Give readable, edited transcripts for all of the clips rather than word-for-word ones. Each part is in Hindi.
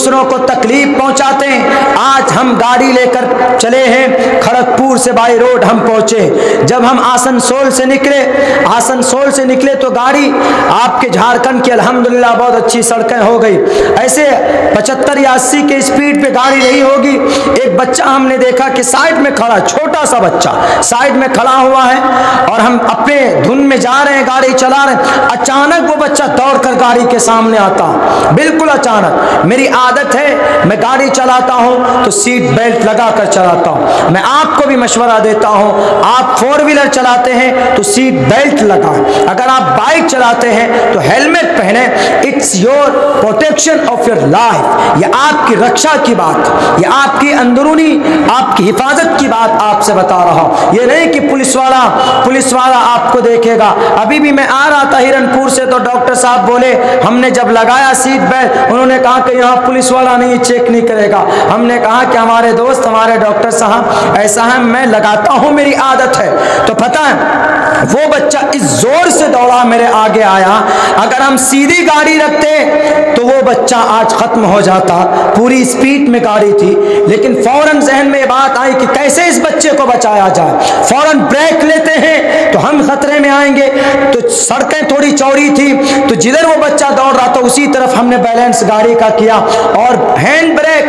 दूसरों को तकलीफ पहुंचाते हैं। आज हम गाड़ी लेकर चले हैं, खड़गपुर से बाई रोड हम पहुंचे। जब हम आसनसोल से निकले तो गाड़ी आपके झारखंड की अल्हम्दुलिल्लाह बहुत अच्छी सड़कें हो गई, ऐसे 75 या 80 के स्पीड पे गाड़ी नहीं होगी। एक बच्चा हमने देखा कि साइड में खड़ा, छोटा सा बच्चा साइड में खड़ा हुआ है और हम अपने धुन में जा रहे हैं, गाड़ी चला रहे हैं, अचानक वो बच्चा दौड़कर गाड़ी के सामने आता, बिल्कुल अचानक। मेरी आदत है मैं गाड़ी चलाता हूं तो सीट बेल्ट लगाकर चलाता हूं। मैं आपको भी मशवरा देता हूं, आप 4 व्हीलर चलाते हैं तो सीट बेल्ट लगाएं, अगर आप बाइक चलाते हैं तो हेलमेट पहने। It's your protection of your life, ये आपकी रक्षा की बात, ये आपकी अंदरूनी आपकी हिफाजत की बात आपसे बता रहा हूं। ये नहीं कि पुलिस वाला आपको देखेगा। अभी भी मैं आ रहा था हिरनपुर से तो डॉक्टर साहब बोले, हमने जब लगाया सीट बेल्ट, उन्होंने कहा कि यहाँ पुलिस वाला नहीं चेक नहीं करेगा। हमने कहा कि हमारे दोस्त, हमारे डॉक्टर साहब ऐसा है, मैं लगाता हूं, मेरी आदत है। तो पता है वो बच्चा इस जोर से दौड़ा मेरे आगे आया, अगर हम सीधी गाड़ी रखते तो वो बच्चा आज खत्म हो जाता। पूरी स्पीड में गाड़ी थी, लेकिन फौरन जहन में बात आई कि कैसे इस बच्चे को बचाया जाए। फौरन ब्रेक लेते हैं तो हम खतरे में आएंगे। तो सड़कें थोड़ी चौड़ी थी, तो जिधर वो बच्चा दौड़ रहा था उसी तरफ हमने बैलेंस गाड़ी का किया और हैंड ब्रेक,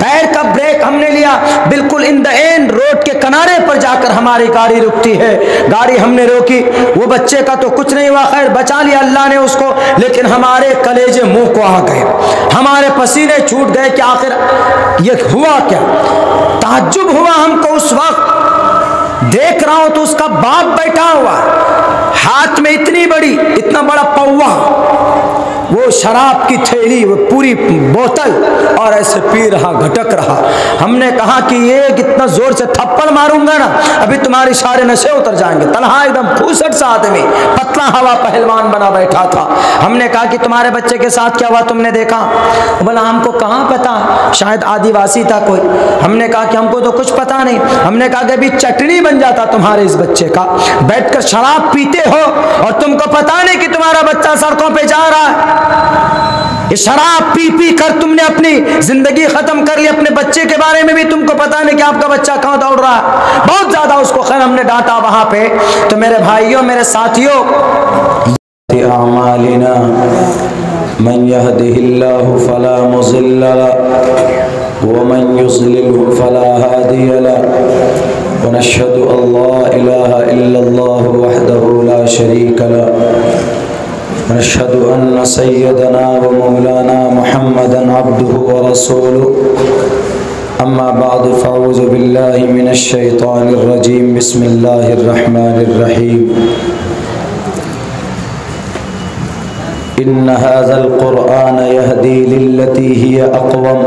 पैर का ब्रेक हमने लिया। बिल्कुल इन द एंड रोड के किनारे पर जाकर हमारी गाड़ी रुकती है, गाड़ी हमने रोकी। वो बच्चे का तो कुछ नहीं हुआ, खैर बचा लिया अल्लाह ने उसको, लेकिन हमारे कलेजे मुंह को आ गए, हमारे पसीने छूट गए कि आखिर ये हुआ क्या। ताज्जुब हुआ हमको, उस वक्त देख रहा हूं तो उसका बाप बैठा हुआ, हाथ में इतना बड़ा पौवा, वो शराब की थैली, वो पूरी बोतल, और ऐसे पी रहा, घटक रहा। हमने कहा कि ये कितना जोर से थप्पड़ मारूंगा ना, अभी तुम्हारे सारे नशे उतर जाएंगे। तनहा एकदम फूसट सा आदमी, पतला हवा पहलवान बना बैठा था। हमने कहा कि तुम्हारे बच्चे के साथ क्या हुआ, तुमने देखा? बोला हमको कहाँ पता, शायद आदिवासी था कोई। हमने कहा कि हमको तो कुछ पता नहीं। हमने कहा कि अभी चटनी बन जाता तुम्हारे इस बच्चे का, बैठकर शराब पीते हो और तुमको पता नहीं कि तुम्हारा बच्चा सड़कों पे जा रहा है। ये शराब पी पी कर तुमने अपनी जिंदगी खत्म कर ली, अपने बच्चे के बारे में भी तुमको पता नहीं कि आपका बच्चा कहां दौड़ रहा है। बहुत ज्यादा उसको खैर हमने डांटा वहां पे। तो मेरे भाइयों, मेरे साथियों, अमालिना मन यहदिहिल्लाहु फला मुज़िल्ल लहु व मन युज़लिलहु फला हादिय लहु व नशहदु अल्ला इलाहा इल्लल्लाहु वहदहु ला शरीक लहु नशहदु अन्न सय्यदना व मौलाना मुहम्मदन अब्दुहु व रसूलुहु अम्मा बअद फ़अऊज़ु बिल्लाहि मिनश शैतानिर रजीम बिस्मिल्लाहिर रहमानिर रहीम इन्न हाज़ल क़ुरआन यहदी लिल्लती हिय अक़वम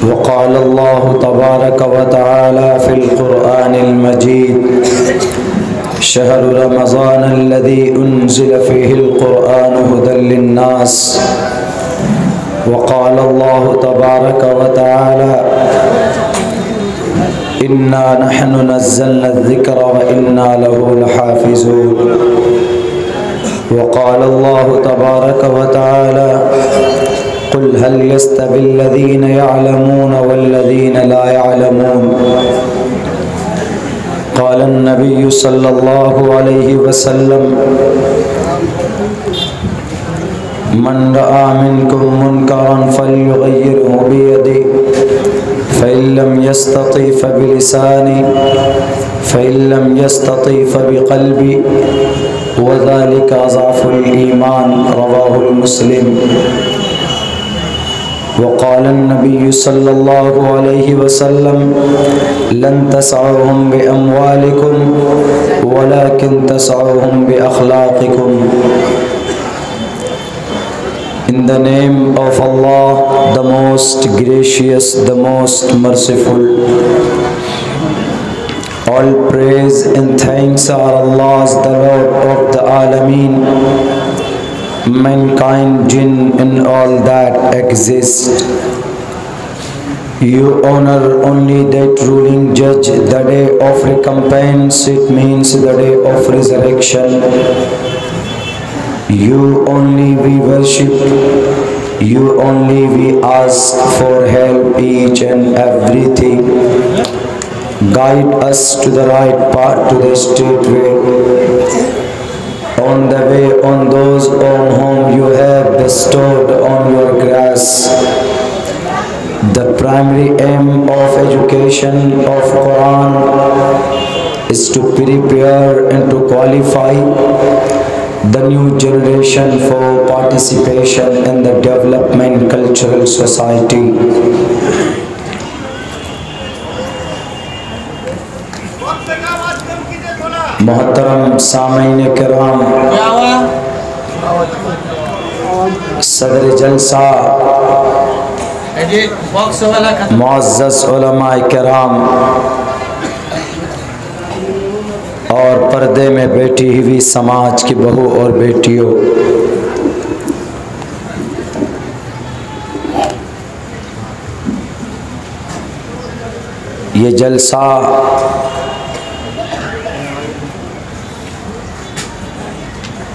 व क़ाल अल्लाहु तबारक व तआला फ़िल क़ुरआनिल मजीद शहरु रमज़ान अल्लज़ी उन्ज़िल फ़ीहिल क़ुरआन हुदल लिन्नास व क़ाल अल्लाहु तबारक व तआला इन्ना नहनु नज़्ज़लना ज़िक्र व इन्ना लहु लहाफ़िज़ून व क़ाल अल्लाहु तबारक व तआला क़ुल हल यस्तविल्लज़ीन यअलमून वल्लज़ीन ला यअलमून क़ाल अन्नबिय्यु सल्लल्लाहु अलैहि वसल्लम मन रआ मिनकुम मुनकरन फल्युग़य्यिरहु बियदिही फ़इन लम यस्तति फ़बिलिसानिही फ़इन लम यस्तति फ़बिक़ल्बिही व ज़ालिका अज़अफ़ुल ईमान रवाहुल मुस्लिम वक़ाल अन्नबिय्यु सल्लल्लाहु अलैहि वसल्लम लन तसअहुम बिअम्वालिकुम वलाकिन तसअहुम बिअख़लाक़िकुम। In the name of Allah, the most gracious, the most merciful. All praise and thanks are Allah's, the Lord of the Alameen, mankind, jinn and all that exist. You honor only that ruling judge, the day of recompense, it means the day of resurrection. You only we worship, You only we ask for help each and everything. Guide us to the right path, to the straight way. On the way, on those on whom you have bestowed on your grace. The primary aim of education of Quran is to prepare and to qualify the new generation for participation in the development cultural society. मोहतरम सामीन किराम, सदर जलसा, मुअज़्ज़ज़ उलमाए किराम और पर्दे में बैठी हुई समाज की बहू और बेटियों, ये जलसा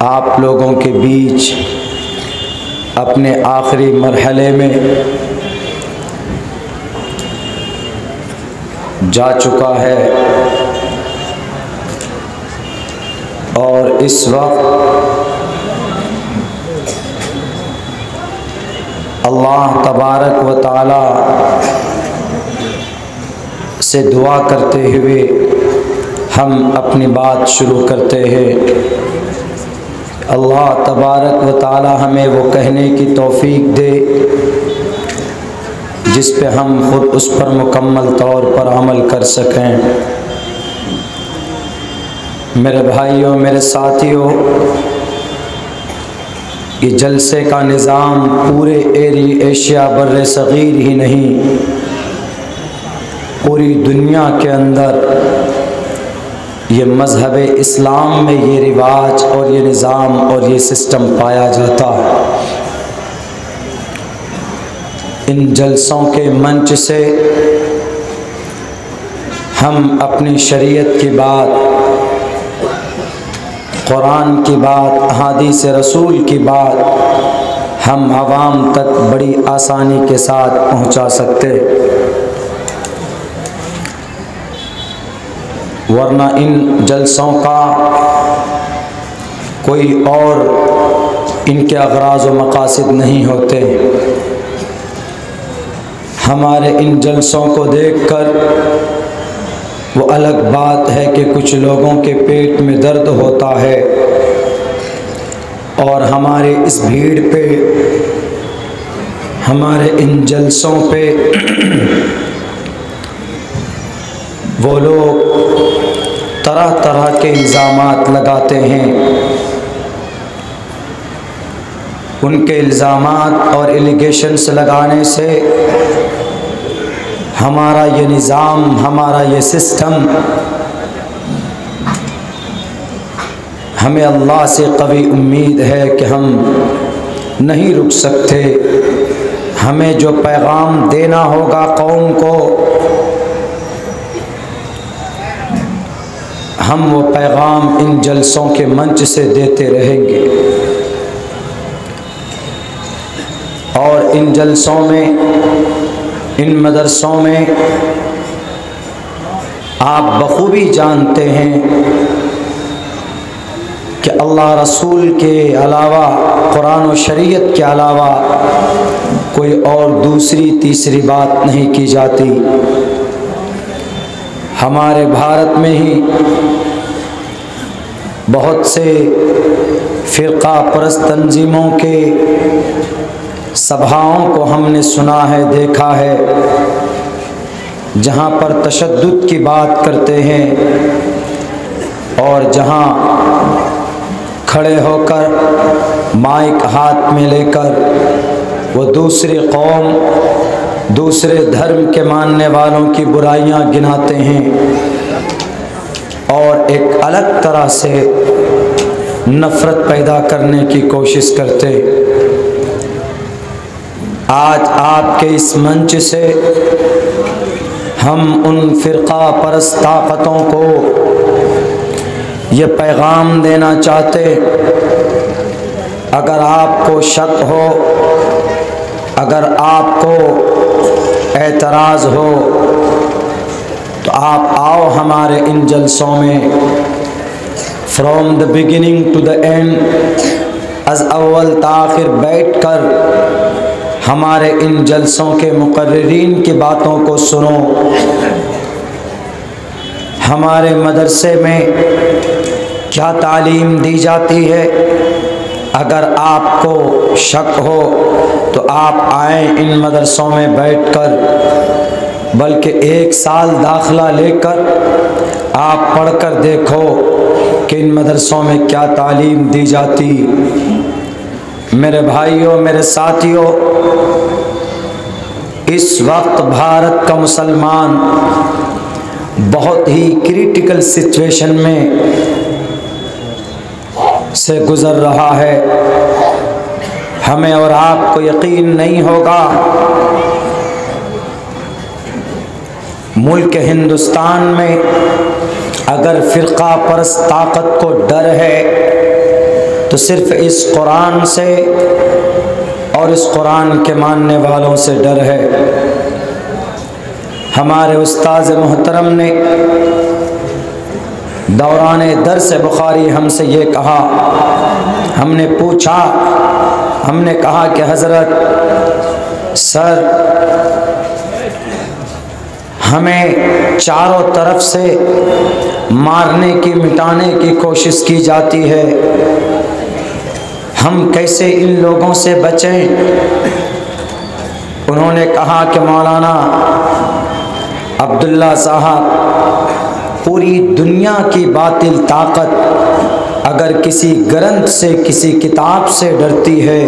आप लोगों के बीच अपने आखिरी मरहले में जा चुका है और इस वक्त अल्लाह तबारक व तआला से दुआ करते हुए हम अपनी बात शुरू करते हैं। अल्लाह तबारक व तआला हमें वो कहने की तौफीक दे जिस पे हम खुद उस पर मुकम्मल तौर पर अमल कर सकें। मेरे भाइयों, मेरे साथियों, ये जलसे का निज़ाम पूरे एशिया बर्रे सग़ीर ही नहीं, पूरी दुनिया के अंदर ये मज़हब इस्लाम में ये रिवाज और ये निज़ाम और ये सिस्टम पाया जाता है। इन जलसों के मंच से हम अपनी शरीयत की बात, कुरान की बात, अहादीस रसूल की बात हम आवाम तक बड़ी आसानी के साथ पहुंचा सकते, वरना इन जलसों का कोई और इनके अग़राज़ व मक़ासिद नहीं होते। हमारे इन जलसों को देखकर वो अलग बात है कि कुछ लोगों के पेट में दर्द होता है और हमारे इस भीड़ पे, हमारे इन जलसों पे वो लोग तरह तरह के इल्ज़ामात लगाते हैं। उनके इल्ज़ामात और एलिगेशंस लगाने से हमारा ये निज़ाम, हमारा ये सिस्टम हमें अल्लाह से कवी उम्मीद है कि हम नहीं रुक सकते। हमें जो पैगाम देना होगा कौम को, हम वो पैगाम इन जलसों के मंच से देते रहेंगे और इन जलसों में, इन मदरसों में आप बखूबी जानते हैं कि अल्लाह रसूल के अलावा, कुरान और शरीयत के अलावा कोई और दूसरी तीसरी बात नहीं की जाती। हमारे भारत में ही बहुत से फ़िरक़ा परस्त तंजीमों के सभाओं को हमने सुना है, देखा है, जहाँ पर तशद्दुद की बात करते हैं और जहाँ खड़े होकर माइक हाथ में लेकर वो दूसरी कौम, दूसरे धर्म के मानने वालों की बुराइयां गिनाते हैं और एक अलग तरह से नफ़रत पैदा करने की कोशिश करते। आज आपके इस मंच से हम उन फ़िरक़ा परस्त ताक़तों को ये पैगाम देना चाहते, अगर आपको शक हो अगर आपको एतराज़ हो तो आप आओ हमारे इन जलसों में, from the beginning to the end, अज़ अव्वल ताखिर बैठ कर हमारे इन जलसों के मुकर्रिरीन की बातों को सुनो। हमारे मदरसे में क्या तालीम दी जाती है, अगर आपको शक हो तो आप आएँ इन मदरसों में बैठकर, बल्कि 1 साल दाखिला लेकर आप पढ़कर देखो कि इन मदरसों में क्या तालीम दी जाती। मेरे भाइयों, मेरे साथियों, इस वक्त भारत का मुसलमान बहुत ही क्रिटिकल सिचुएशन में से गुज़र रहा है। हमें और आपको यकीन नहीं होगा, मुल्क हिंदुस्तान में अगर फ़िरक़ा परस्त ताकत को डर है तो सिर्फ़ इस कुरान से और इस कुरान के मानने वालों से डर है। हमारे उस्ताद मोहतरम ने दौरान दर्स बुखारी हमसे ये कहा, हमने पूछा, हमने कहा कि हज़रत सर, हमें चारों तरफ से मारने की, मिटाने की कोशिश की जाती है, हम कैसे इन लोगों से बचें? उन्होंने कहा कि मौलाना अब्दुल्ला साहब, पूरी दुनिया की बातिल ताकत अगर किसी ग्रंथ से, किसी किताब से डरती है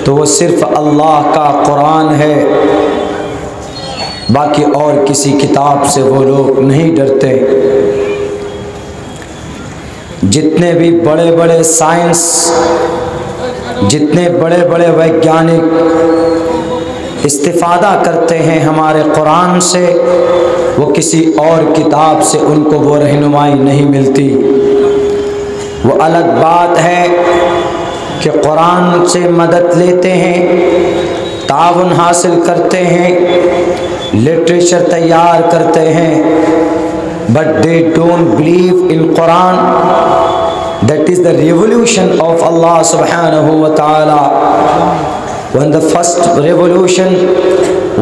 तो वो सिर्फ़ अल्लाह का कुरान है, बाकी और किसी किताब से वो लोग नहीं डरते। जितने भी बड़े बड़े साइंस, जितने बड़े बड़े वैज्ञानिक इस्तिफ़ादा करते हैं हमारे कुरान से, वो किसी और किताब से उनको वो रहनुमाई नहीं मिलती। वो अलग बात है कि कुरान से मदद लेते हैं, ताउन हासिल करते हैं, लिटरेचर तैयार करते हैं, but they don't believe in Quran. That is the revolution of Allah सुब्हानहू व तआला। When the first revolution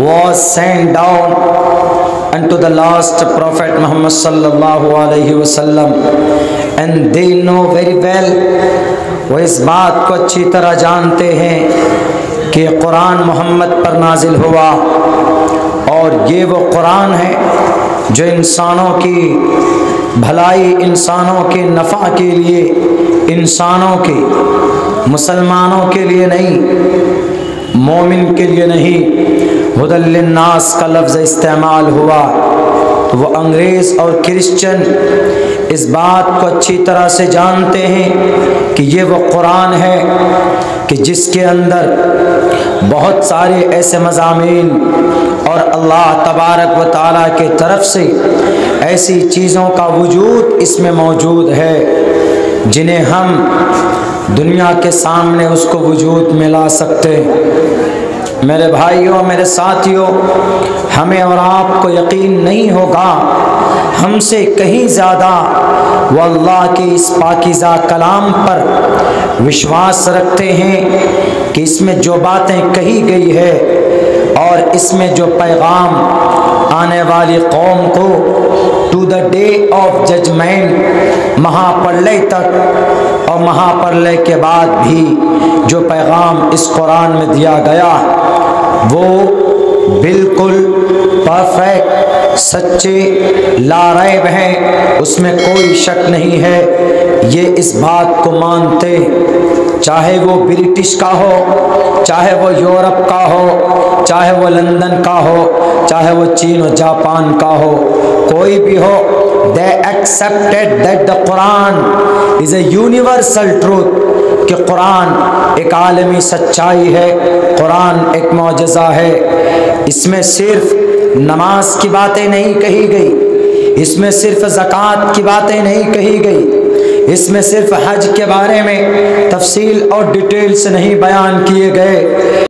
was sent down unto the last Prophet Muhammad sallallahu alaihi wasallam, and they know very well, वो इस बात को अच्छी तरह जानते हैं कि कुरान मोहम्मद पर नाजिल हुआ और ये वो कुरान है जो इंसानों की भलाई, इंसानों के नफ़ा के लिए, इंसानों के, मुसलमानों के लिए नहीं, मोमिन के लिए नहीं, हुदल लिन्नास का लफ्ज़ इस्तेमाल हुआ। तो वो अंग्रेज़ और क्रिश्चियन इस बात को अच्छी तरह से जानते हैं कि ये वो कुरान है कि जिसके अंदर बहुत सारे ऐसे मज़ामीन और अल्लाह तबारक व तआला के तरफ से ऐसी चीज़ों का वजूद इसमें मौजूद है जिन्हें हम दुनिया के सामने उसको वजूद में ला सकते हैं। मेरे भाइयों, मेरे साथियों, हमें और आपको यकीन नहीं होगा, हमसे कहीं ज़्यादा वो अल्लाह के इस पाकीज़ा कलाम पर विश्वास रखते हैं कि इसमें जो बातें कही गई है और इसमें जो पैगाम आने वाली कौम को to the day of judgement, महाप्रलय तक और महाप्रलय के बाद भी जो पैगाम इस कुरान में दिया गया वो बिल्कुल परफेक्ट, सच्चे, लारैब हैं, उसमें कोई शक नहीं है। ये इस बात को मानते, चाहे वो ब्रिटिश का हो, चाहे वो यूरोप का हो, चाहे वो लंदन का हो, चाहे वो चीन और जापान का हो, कोई भी हो, they accepted that the Quran is a universal truth, कि कुरान एक आलमी सच्चाई है, कुरान एक मौजज़ा है। इसमें सिर्फ नमाज की बातें नहीं कही गई, इसमें सिर्फ ज़कात की बातें नहीं कही गई, इसमें सिर्फ हज के बारे में तफसील और डिटेल से नहीं बयान किए गए।